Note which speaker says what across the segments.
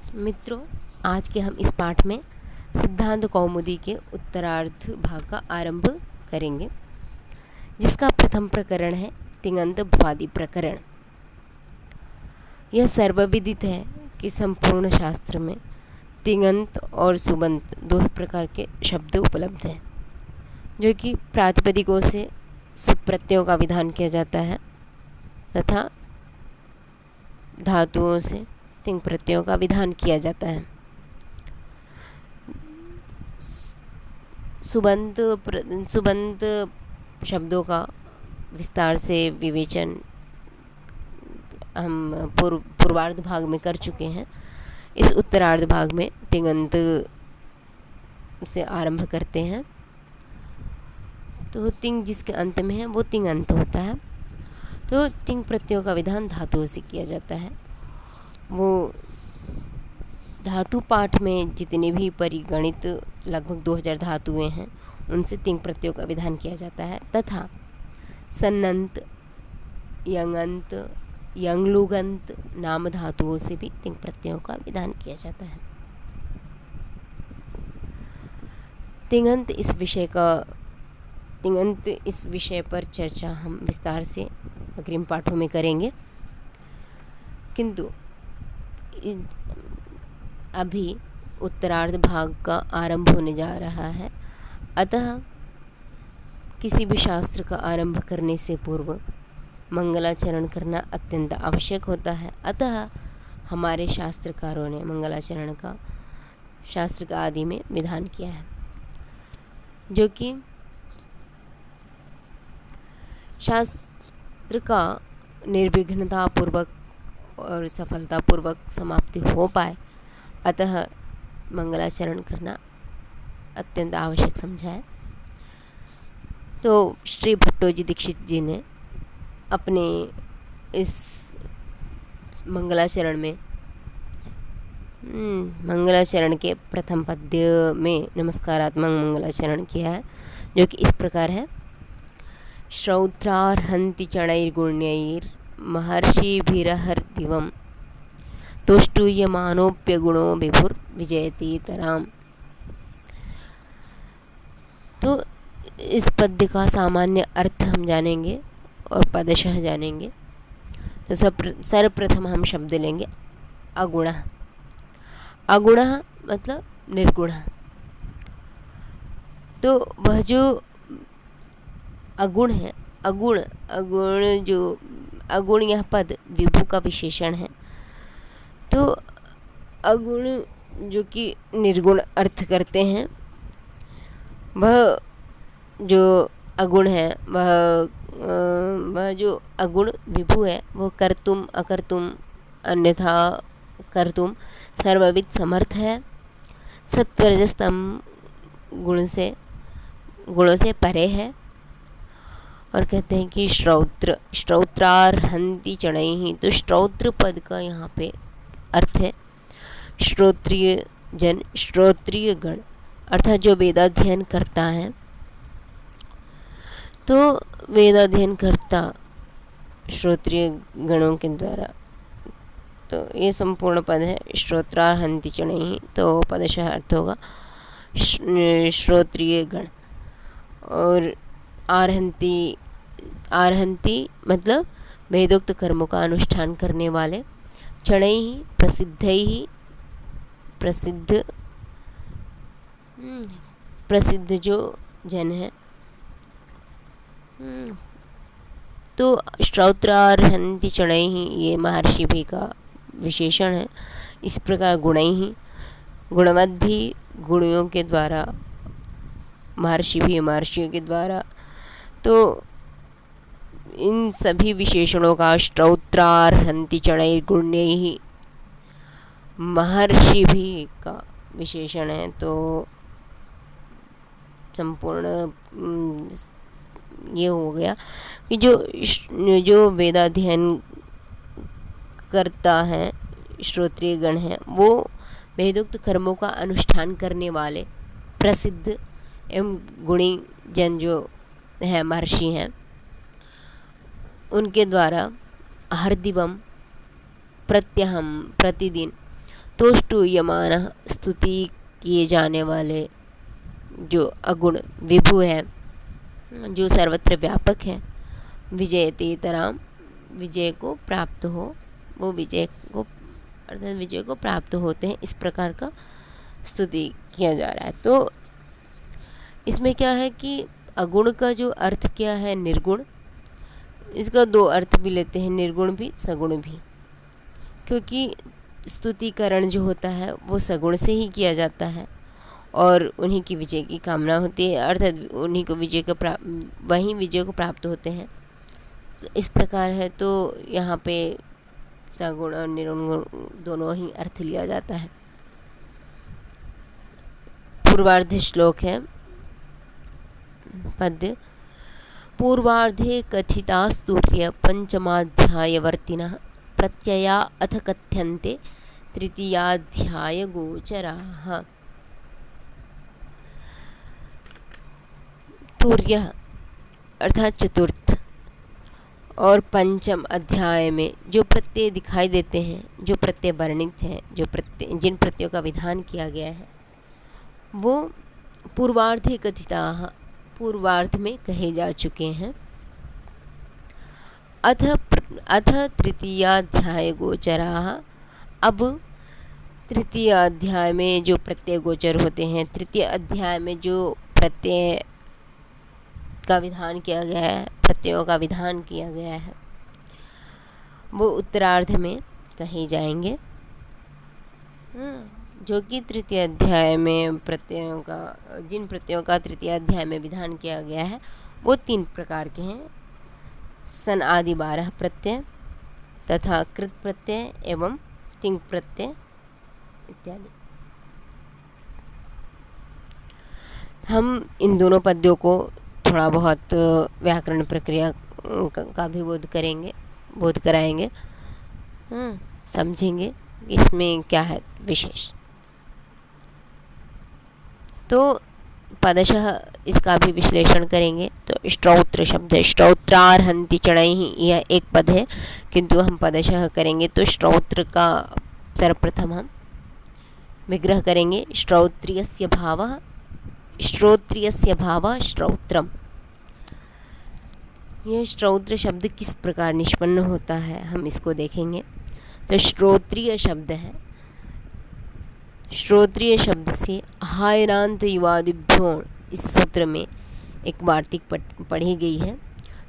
Speaker 1: मित्रों, आज के हम इस पाठ में सिद्धांत कौमुदी के उत्तरार्ध भाग का आरंभ करेंगे, जिसका प्रथम प्रकरण है तिङन्त भ्वादि प्रकरण। यह सर्वविदित है कि संपूर्ण शास्त्र में तिङन्त और सुबंत दो प्रकार के शब्द उपलब्ध हैं, जो कि प्रातिपदिकों से सुप्रत्ययों का विधान किया जाता है तथा धातुओं से तिङ प्रत्ययों का विधान किया जाता है। सुबंत शब्दों का विस्तार से विवेचन हम पूर्वार्ध भाग में कर चुके हैं। इस उत्तरार्ध भाग में तिङन्त से आरंभ करते हैं। तो तिङ जिसके अंत में है वो तिङन्त होता है। तो तिङ प्रत्ययों का विधान धातुओं से किया जाता है। वो धातु पाठ में जितने भी परिगणित लगभग 2000 धातुएं हैं, उनसे तिङ प्रत्ययों का विधान किया जाता है तथा सन्नन्त, यङन्त, यङलुगन्त नाम धातुओं से भी तिङ प्रत्ययों का विधान किया जाता है। तिङन्त इस विषय पर चर्चा हम विस्तार से अग्रिम पाठों में करेंगे, किंतु अभी उत्तरार्ध भाग का आरंभ होने जा रहा है। अतः किसी भी शास्त्र का आरंभ करने से पूर्व मंगलाचरण करना अत्यंत आवश्यक होता है। अतः हमारे शास्त्रकारों ने मंगलाचरण का शास्त्र का आदि में विधान किया है, जो कि शास्त्र का निर्विघ्नतापूर्वक और सफलतापूर्वक समाप्ति हो पाए। अतः मंगलाचरण करना अत्यंत आवश्यक समझा है। तो श्री भट्टोजी दीक्षित जी ने अपने इस मंगलाचरण के प्रथम पद्य में नमस्कारात्मक मंगलाचरण किया है, जो कि इस प्रकार है। श्रौत्रार्हन्ति चणैर्गुण्यैर् महर्षिभिरहर्दिवं तुष्टूयमानोऽप्यगुणो विभुर्विजयतीतराम्। तो इस पद्य का सामान्य अर्थ हम जानेंगे और पदशः जानेंगे। तो सर्वप्रथम हम शब्द लेंगे अगुणः। अगुणः मतलब निर्गुणः। तो वह जो अगुण है, अगुण यह पद विभु का विशेषण है। तो अगुण जो कि निर्गुण अर्थ करते हैं, वह जो अगुण है, वह जो अगुण विभु है, वह कर्तुम अकर्तुम अन्यथा कर्तुम सर्वविद समर्थ है। सत्वरजस्तम गुणों से परे है। और कहते हैं कि श्रौत्रार्हन्ति चणैः। तो श्रौत्र पद का यहाँ पे अर्थ है श्रोत्रिय जन, श्रोत्रिय गण, अर्थात जो वेदाध्ययन करता है। तो वेदाध्ययन करता श्रोत्रिय गणों के द्वारा। तो ये संपूर्ण पद है श्रोत्रार्हन्ति चणैः। तो पदशः अर्थ होगा श्रोत्रिय गण। और आर्हन्ति मतलब वेदोक्त कर्मों का अनुष्ठान करने वाले। चणैः प्रसिद्ध जो जन है। तो श्रौत्रार्हन्ति चणैः ये महर्षि भी का विशेषण है। इस प्रकार गुणैः, गुणवद् भी गुणियों के द्वारा, महर्षि भी महर्षियों के द्वारा। तो इन सभी विशेषणों का श्रौत्रार्हन्ति चणैर्गुण्यैः महर्षि भी का विशेषण है। तो संपूर्ण ये हो गया कि जो वेदाध्ययन करता है, श्रोत्रिय गण है, वो वेदोक्त कर्मों का अनुष्ठान करने वाले प्रसिद्ध एवं गुणी जन जो है, महर्षि हैं, उनके द्वारा हरदिवम प्रत्यहम प्रतिदिन तो स्तूयमानः स्तुति किए जाने वाले जो अगुण विभु है, जो सर्वत्र व्यापक है, विजयतेतराम विजय को प्राप्त हो, वो विजय को अर्थात विजय को प्राप्त होते हैं, इस प्रकार का स्तुति किया जा रहा है। तो इसमें क्या है कि अगुण का जो अर्थ क्या है निर्गुण, इसका दो अर्थ भी लेते हैं, निर्गुण भी सगुण भी, क्योंकि स्तुतिकरण जो होता है वो सगुण से ही किया जाता है और उन्हीं की विजय की कामना होती है, अर्थात उन्हीं को वहीं विजय को प्राप्त होते हैं। तो इस प्रकार है, तो यहाँ पे सगुण और निर्गुण दोनों ही अर्थ लिया जाता है। पूर्वार्ध श्लोक है पद्य। पूर्वार्धे कथिता स्तुर्य पंचमाध्यायवर्तिनः प्रत्यया अथ कथ्यन्ते तृतीयाध्याय गोचराः। तूर्य अर्थात चतुर्थ और पंचम अध्याय में जो प्रत्यय दिखाई देते हैं, जो प्रत्यय वर्णित हैं, जिन प्रत्ययों का विधान किया गया है, वो पूर्वार्धे कथिताः पूर्वार्ध में कहे जा चुके हैं। अथ तृतीयाध्याय गोचराः अब तृतीय अध्याय में जो प्रत्यय गोचर होते हैं, तृतीय अध्याय में जो प्रत्यय का विधान किया गया है, प्रत्ययों का विधान किया गया है, वो उत्तरार्ध में कहे जाएंगे, जो कि तृतीय अध्याय में जिन प्रत्ययों का तृतीय अध्याय में विधान किया गया है वो 3 प्रकार के हैं। सन आदि 12 प्रत्यय तथा कृत प्रत्यय एवं तिंग प्रत्यय इत्यादि। हम इन दोनों पद्यों को थोड़ा बहुत व्याकरण प्रक्रिया का भी बोध कराएंगे, समझेंगे इसमें क्या है विशेष। तो पदशः इसका भी विश्लेषण करेंगे। तो श्रौत्र शब्द, श्रौत्रार्हन्ति चणैः, यह एक पद है, किंतु हम पदशः करेंगे तो श्रौत्र का सर्वप्रथम हम विग्रह करेंगे। श्रौत्रियस्य भावः, श्रोत्रियस्य भावः श्रौत्रम। यह श्रौत्र शब्द किस प्रकार निष्पन्न होता है हम इसको देखेंगे। तो श्रोत्रिय शब्द है, श्रोत्रिय शब्द से हायरांत युवादिभ्यो, इस सूत्र में एक वार्तिक पढ़ी गई है।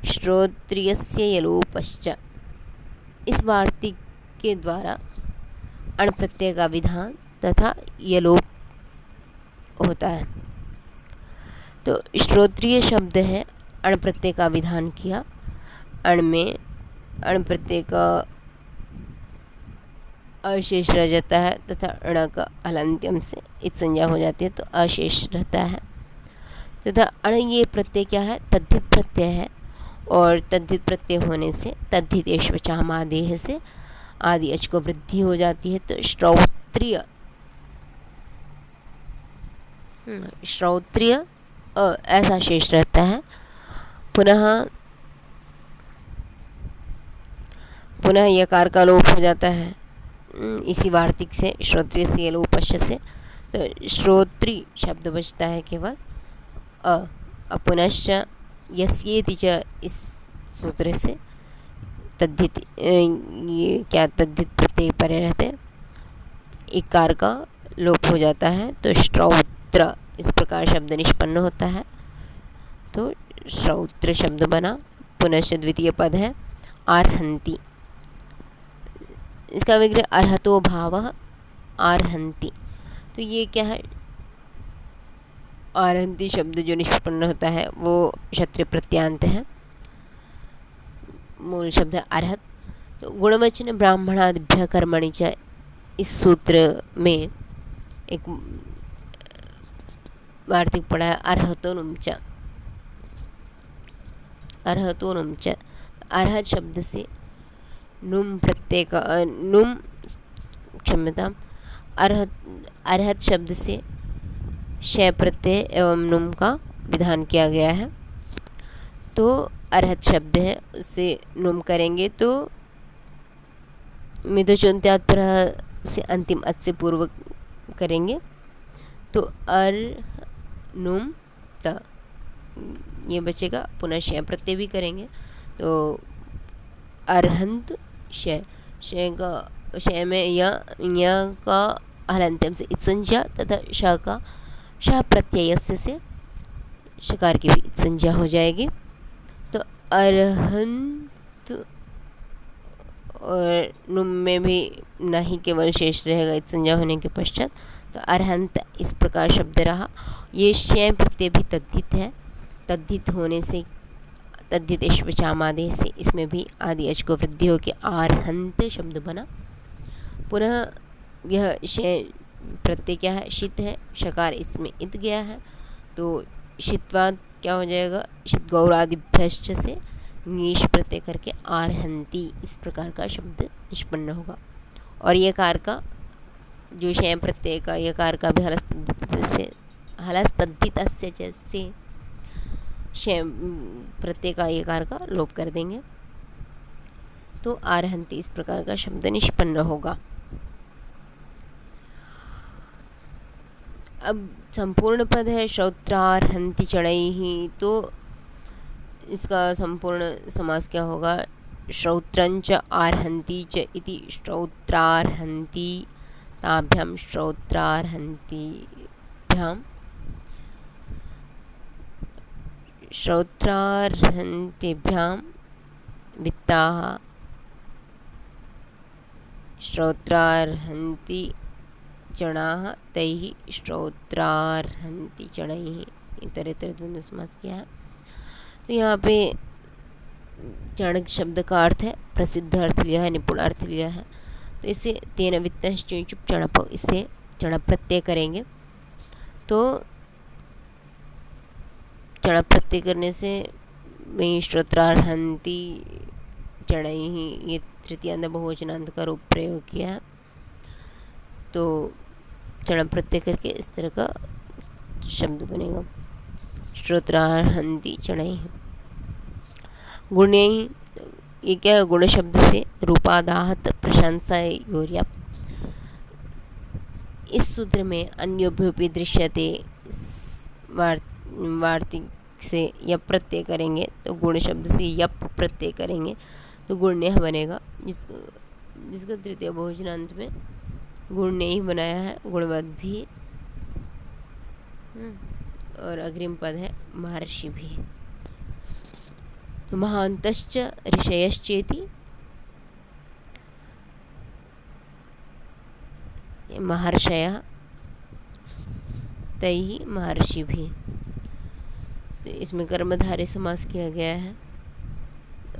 Speaker 1: श्रोत्रियस्य यलोपश्च, इस वार्तिक के द्वारा अण प्रत्यय का विधान तथा यलोप होता है। तो श्रोत्रिय शब्द है, अण प्रत्यय का विधान किया, अण में अण प्रत्यय का अशेष रह जाता है तथा अण का हलंत्यम से इत संज्ञा हो जाती है, तो अशेष रहता है तथा अण ये प्रत्यय क्या है, तद्धित प्रत्यय है, और तद्धित प्रत्यय होने से तद्धितेष्वचाम आदेह से आदि अच को वृद्धि हो जाती है। तो श्रौत्रिय ऐसा शेष रहता है। पुनः यकार का लोप हो जाता है इसी वार्तिक से, श्रोत्रिय से लोपश्य से। तो श्रोत्री शब्द बचता है केवल पुनश्च यस्येति च, इस सूत्र से तद्धित, ये क्या तद्धित प्रत्यय परे रहते, इकार का लोप हो जाता है। तो श्रौत्र इस प्रकार शब्द निष्पन्न होता है। तो श्रौत्र शब्द बना। पुनश्च द्वितीय पद है आर्हन्ति, इसका विग्रह अर्हतो भावः आर्हन्ति। तो ये क्या है, आर्हन्ति शब्द जो निष्पन्न होता है वो क्षत्रिय प्रत्यांत है, मूल शब्द है अर्हत। तो गुणवचन ब्राह्मणादिभ्यः कर्मणि च, इस सूत्र में एक वार्तिक पड़ा है अर्हतो नुम च, अर्हतो नुम च। अर्हत शब्द से नुम प्रत्यय का अर्हत शब्द से शय प्रत्यय एवं नुम का विधान किया गया है। तो अर्हत शब्द है, उससे नुम करेंगे तो मिदुचुन्त्यात् से अंतिम अच से पूर्व करेंगे तो अर नुम त ये बचेगा। पुनः शय प्रत्यय भी करेंगे तो अरहंत शय, शय में य का हलंत्यम से इत्संज्ञा तथा श का श प्रत्यय से शकार की भी इत्संज्ञा हो जाएगी। तो अरहंत और नुम में भी न ही केवल शेष रहेगा इत्संज्ञा होने के पश्चात। तो अरहंत इस प्रकार शब्द रहा। ये शय प्रत्यय भी तद्धित है, तद्धित होने से तद्धित इश्वचामादेश से इसमें भी आदि अच को वृद्धि होकर आरहंत शब्द बना। पुनः यह शय प्रत्यय क्या है, शित है, शकार इसमें इत गया है तो शित्वाद क्या हो जाएगा, शित गौरादिभ्यश्च से नीश प्रत्यय करके आरहंती इस प्रकार का शब्द निष्पन्न होगा। और यकार का जो शय प्रत्यय का यकार का भी हलस्तद्धित से शय प्रत्यय का यकार का लोप कर देंगे तो आरहंती इस प्रकार का शब्द निष्पन्न होगा। अब संपूर्ण पद है श्रौत्रार्हन्ति चणैहि, तो इसका संपूर्ण समास क्या होगा, श्रौत्रंच आर्हन्ति च इति श्रौत्रार्हन्ति ताभ्याम श्रौत्रार्हन्तिभ्याम श्रौत्रार्हन्तिभ्याम वित्ताः श्रौत्रार्हन्ति चणाः तैः श्रौत्रार्हन्ति चणैः, इतरेतर द्वंद्व समास किया है। तो यहाँ पे चण शब्द का अर्थ है, प्रसिद्ध अर्थ लिया है, निपुण अर्थ लिया है। तो इसे तेन वित्तश्च चणप, इससे चण प्रत्यय करेंगे तो चण प्रत्यय करने से वही श्रोत्रार्हन्ति चणैः ये तृतीयांत बहुवचनांत का रूप प्रयोग किया है। तो चण प्रत्यय करके इस तरह का शब्द बनेगा श्रोत्रार्हन्ति चणैः। गुण्यैः, ये क्या है, गुण शब्द से रूपादाहत प्रशंसा योर्या। इस सूत्र में अन्योभ्योपि दृश्यते वार्तिक से यप प्रत्यय करेंगे तो गुण शब्द से यप प्रत्यय करेंगे तो गुण्य बनेगा, जिसका तृतीय बहुवचनांत में गुण्य ही बनाया है, गुणवद भी। और अग्रिम पद है महर्षि भी। तो महांतश्च ऋषयश्चेति, महर्षयः तैहि महर्षि भी। तो इसमें कर्मधारय समास किया गया है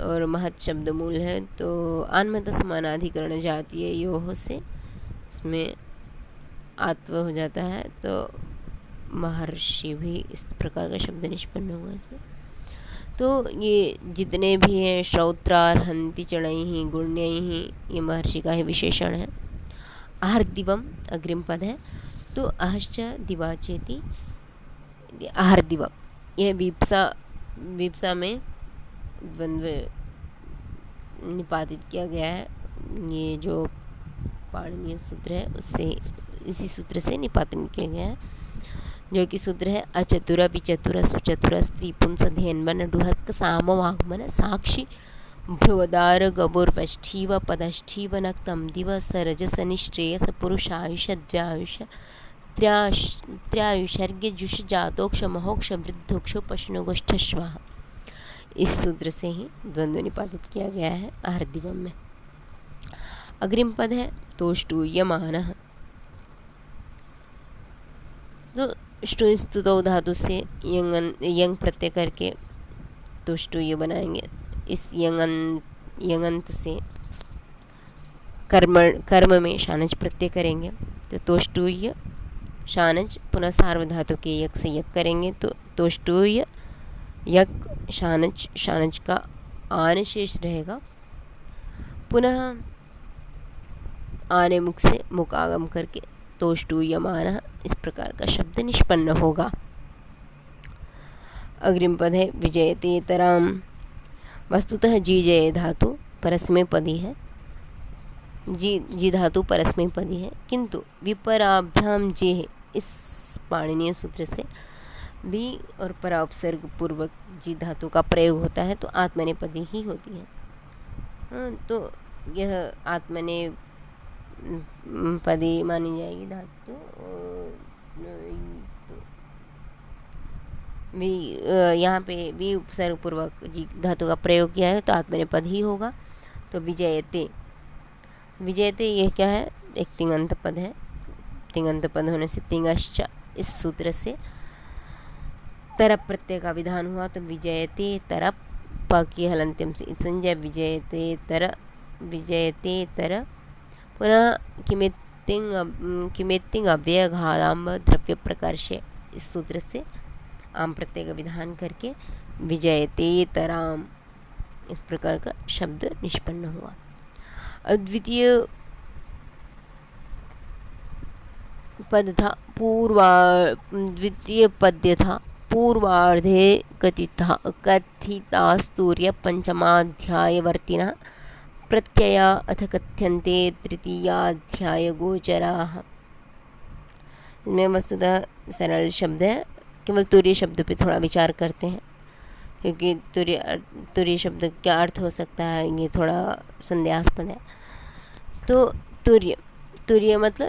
Speaker 1: और महत् शब्द मूल है तो आन्मत समानाधिकरण जातीय योह से इसमें आत्व हो जाता है तो महर्षि भी इस प्रकार का शब्द निष्पन्न होगा इसमें। तो ये जितने भी हैं श्रौत्रार्हन्ति चणैः गुण्यैः, ये महर्षि का ही विशेषण है। आहर्दिवम अग्रिम पद है। तो अहश्च दिवाचेति, आहर्दिव यह विप्सा में द्वंद्व निपातित किया गया है। ये जो पाणिनीय सूत्र है उससे, इसी सूत्र से निपातन किया गया है, जो कि सूत्र है अचतुर विचतुर सुचतुर स्त्री पुंस धेन्वन डुहर्क साम वाग्मन साक्षी भ्रुवदार गबुर्वष्ठीव पदष्ठीव नक्तम दिव सरजस निश्रेयस पुरुषायुष द्व्यायुष त्रयायुषर्घ्य जुष जातोक्ष महोक्ष वृद्धोक्ष पशुनगोष्ठश्वाः। इस सूत्र से ही द्वंद्व निपातित किया गया है आहर्दिवम में। अग्रिम पद है तोष्टूयमानः। तो ष्टु स्तुतो धातु से यंग प्रत्यय करके तोष्टूय बनाएंगे। इस यंगंत से कर्म में शानच प्रत्यय करेंगे तो तोष्टूय शानच, पुनः सार्वधातु के यक से यक करेंगे तो तोष्टूय यक शानच, शानच का आन शेष रहेगा। पुनः आने मुख से मुख आगम करके तोष्टूयमानः इस प्रकार का शब्द निष्पन्न होगा। अग्रिम पद है विजयतेतराम। वस्तुतः जीजय धातु परस्मै पदी है जी धातु परस्मैपदी है, किंतु विपराभ्याम जे है, इस पाणिनीय सूत्र से भी और परा उपसर्ग पूर्वक जी धातु का प्रयोग होता है तो आत्मनेपदी ही होती है। तो यह आत्मनेपदी मानी जाएगी धातु। यहाँ पे भी उपसर्ग पूर्वक जी धातु का प्रयोग किया है तो आत्मनेपद ही होगा। तो विजयते, विजयते यह क्या है, एक तिङंत पद है। तिङंत पद होने से तिङश्च, इस सूत्र से तरप प्रत्यय का विधान हुआ तो विजयते तरप, प की हलंत्यम से संजय विजयते तर, विजयते तर। पुनः किमेत्तिंग अव्ययघादाम्ब द्रव्य प्रकर्षे, इस सूत्र से आम प्रत्यय का विधान करके विजयते तराम, इस प्रकार का शब्द निष्पन्न हुआ। द्वितीय पद था द्वितीय पद्य था पूर्वार्धे कथितास्तूर्य पंचमाध्यायवर्तिनः प्रत्यया अथ कथ्यन्ते तृतीयाध्याय गोचराः। इसमें वस्तुतः सरल शब्द है, केवल तुर्य शब्द पे थोड़ा विचार करते हैं, क्योंकि तुर्य शब्द क्या अर्थ हो सकता है ये थोड़ा संदेहास्पद है। तो तुर्य मतलब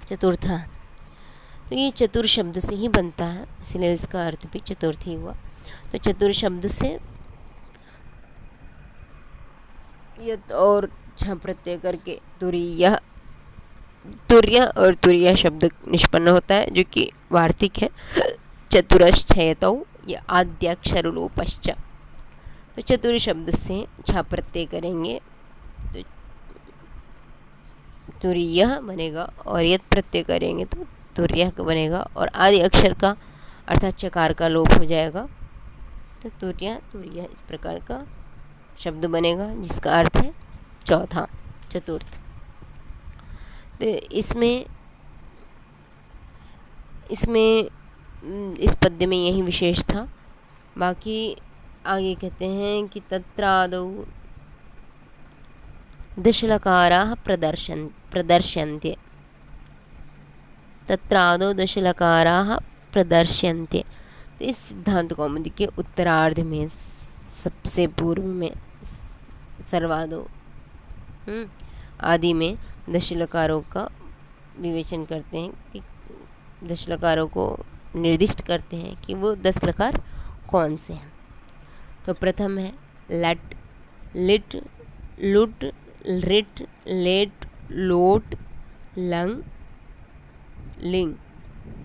Speaker 1: चतुर्था, तो ये चतुर शब्द से ही बनता है, इसलिए इसका अर्थ भी चतुर्थ ही हुआ। तो चतुर शब्द से यत और छ प्रत्यय करके तुर्य और तुर्य शब्द निष्पन्न होता है, जो कि वार्तिक है। चतुरश्चयतौ या आद्याक्षर लोपश्च, तो चतुर शब्द से छ प्रत्यय करेंगे तो तुर्य बनेगा, और यत प्रत्यय करेंगे तो तुर्य बनेगा, और आदि अक्षर का अर्थात चकार का लोप हो जाएगा तो तुर्य इस प्रकार का शब्द बनेगा, जिसका अर्थ है चौथा, चतुर्थ। तो इसमें इस पद्य में यही विशेष था। बाकी आगे कहते हैं कि तत्रादौ दशलकाराः प्रदर्श्यन्ते, तत्रादौ दशलकाराः प्रदर्श्यन्ते। तो इस सिद्धांत कौमुदी के उत्तरार्ध में सबसे पूर्व में सर्वादो आदि में दशलकारों का विवेचन करते हैं कि दशलकारों को निर्दिष्ट करते हैं कि वो 10 लकार कौन से हैं। तो प्रथम है लट, लिट, लुट, रिट, लेट, लोट, लंग, लिंग।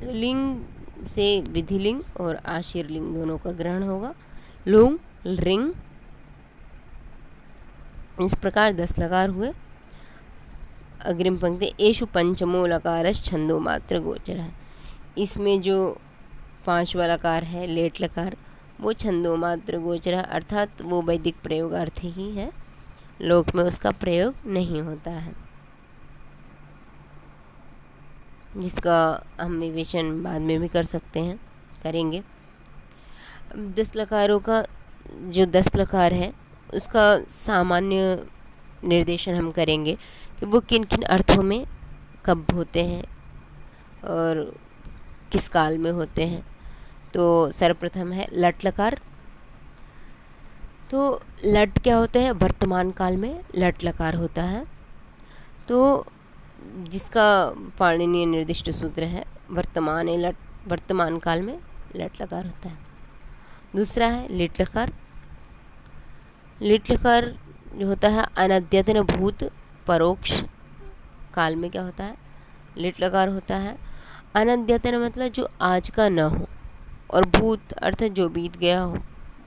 Speaker 1: तो लिंग से विधिलिंग और आशीर्लिंग दोनों का ग्रहण होगा। लुंग, रिंग, इस प्रकार 10 लकार हुए। अग्रिम पंक्ति एषु पंचमो लकारश्च छंदो मात्र गोचर है, इसमें जो 5वां लकार है लेट लकार, वो छंदो मात्र गोचर है, अर्थात वो वैदिक प्रयोगार्थ ही है, लोक में उसका प्रयोग नहीं होता है, जिसका हम विवेचन बाद में भी कर सकते हैं, करेंगे। 10 लकारों का जो 10 लकार है उसका सामान्य निर्देशन हम करेंगे कि वो किन किन अर्थों में कब होते हैं और किस काल में होते हैं। तो सर्वप्रथम है लट लकार। तो लट क्या होता है, वर्तमान काल में लट लकार होता है, तो जिसका पाणिनीय निर्दिष्ट सूत्र है वर्तमान काल में लट लकार होता है। दूसरा है लिट लकार। लिट लकार जो होता है अनद्यतन भूत परोक्ष काल में क्या होता है, लिट लकार होता है। अनद्यतन मतलब जो आज का न हो, और भूत अर्थात जो बीत गया हो,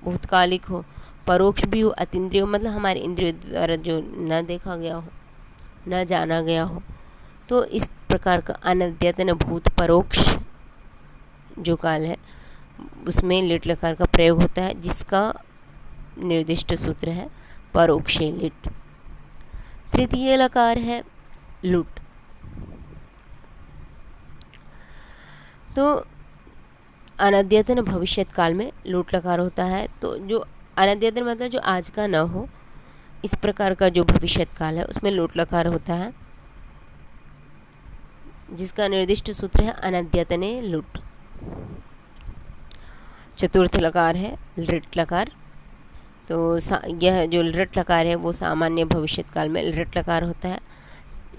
Speaker 1: भूतकालिक हो, परोक्ष भी हो, अतीन्द्रिय मतलब हमारे इंद्रियों द्वारा जो न देखा गया हो, न जाना गया हो। तो इस प्रकार का अनद्यतन भूत परोक्ष जो काल है उसमें लिट लकार का प्रयोग होता है, जिसका निर्दिष्ट सूत्र है परोक्षे लिट। तृतीय लकार है लुट। तो अनद्यतन भविष्यत काल में लुट लकार होता है। तो जो अनद्यतन मतलब जो आज का न हो, इस प्रकार का जो भविष्यत काल है उसमें लोट लकार होता है, जिसका निर्दिष्ट सूत्र है अनद्यतने लुट। चतुर्थ लकार है लृट लकार। तो यह जो लृट लकार है वो सामान्य भविष्यत काल में लृट लकार होता है।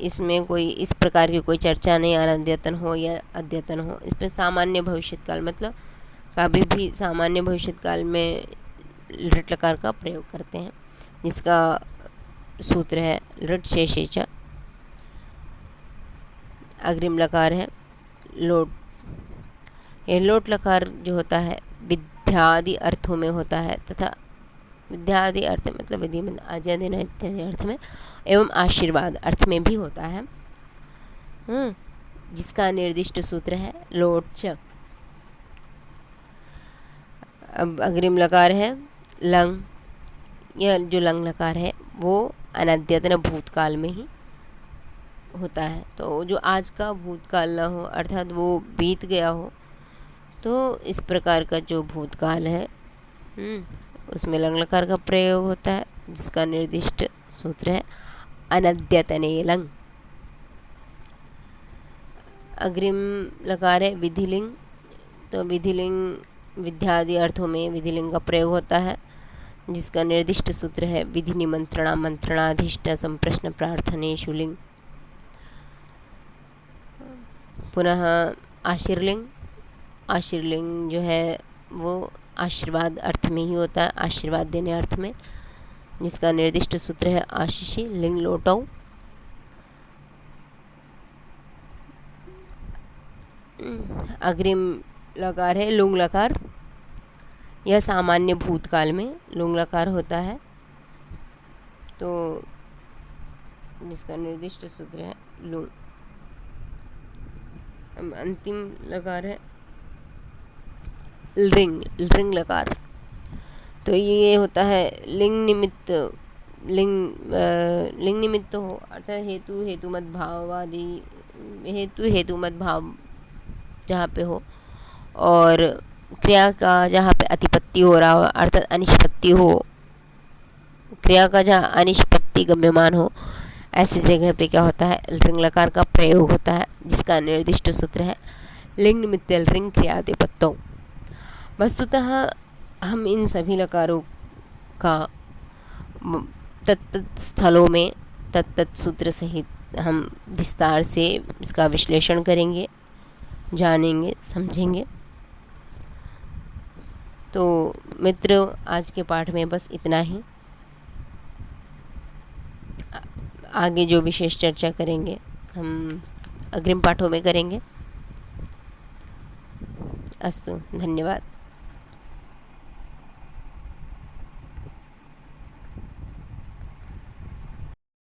Speaker 1: इसमें कोई इस प्रकार की कोई चर्चा नहीं, अनद्यतन हो या अद्यतन हो। इसमें सामान्य भविष्यत काल मतलब कभी भी सामान्य भविष्यत काल में लृट लकार का प्रयोग करते हैं, जिसका सूत्र है लृट शेषेच। अग्रिम लकार है लोट। यह लोट लकार जो होता है विद्यादि अर्थों में होता है तथा विद्यादि अर्थ मतलब विधि में आज्ञा देना इत्यादि अर्थ में एवं आशीर्वाद अर्थ में भी होता है, जिसका निर्दिष्ट सूत्र है लोट च। अब अग्रिम लकार है लंग। यह जो लंग लकार है वो अनद्यतन भूतकाल में ही होता है। तो जो आज का भूतकाल ना हो अर्थात वो बीत गया हो, तो इस प्रकार का जो भूतकाल है उसमें लंग लकार का प्रयोग होता है, जिसका निर्दिष्ट सूत्र है अनद्यतने लंग। अग्रिम लकार है विधिलिंग। तो विधिलिंग विद्यादि अर्थों में विधिलिंग का प्रयोग होता है, जिसका निर्दिष्ट सूत्र है विधि निमंत्रणा मंत्रणाधीष्ट संप्रश्न प्रार्थनेषु लिंग। पुनः आशीर्लिंग। आशीर्लिंग जो है वो आशीर्वाद अर्थ में ही होता है, आशीर्वाद देने अर्थ में, जिसका निर्दिष्ट सूत्र है आशीषी लिंग लोटौ। अग्रिम लकार है लुंग लकार। यह सामान्य भूतकाल में लुंग लकार होता है, तो जिसका निर्दिष्ट सूत्र है लुंग। अंतिम लकार है लिंग। लिंग लकार। तो ये होता है लिंग निमित्त। लिंग निमित्त हो अर्थात हेतु मत भावादि हेतु मत भाव जहाँ पे हो, और क्रिया का जहाँ पे अतिपत्ति हो रहा हो अर्थात अनिष्पत्ति हो, क्रिया का जहाँ अनिष्पत्ति गम्यमान हो, ऐसी जगह पे क्या होता है लिंग लकार का प्रयोग होता है, जिसका निर्दिष्ट सूत्र है लिंग निमित्त लिंग क्रियादिपत्तौ। वस्तुतः हम इन सभी लकारों का तत्त स्थलों में तत्त सूत्र सहित हम विस्तार से इसका विश्लेषण करेंगे, जानेंगे, समझेंगे। तो मित्र, आज के पाठ में बस इतना ही। आगे जो विशेष चर्चा करेंगे हम अग्रिम पाठों में करेंगे। अस्तु, धन्यवाद।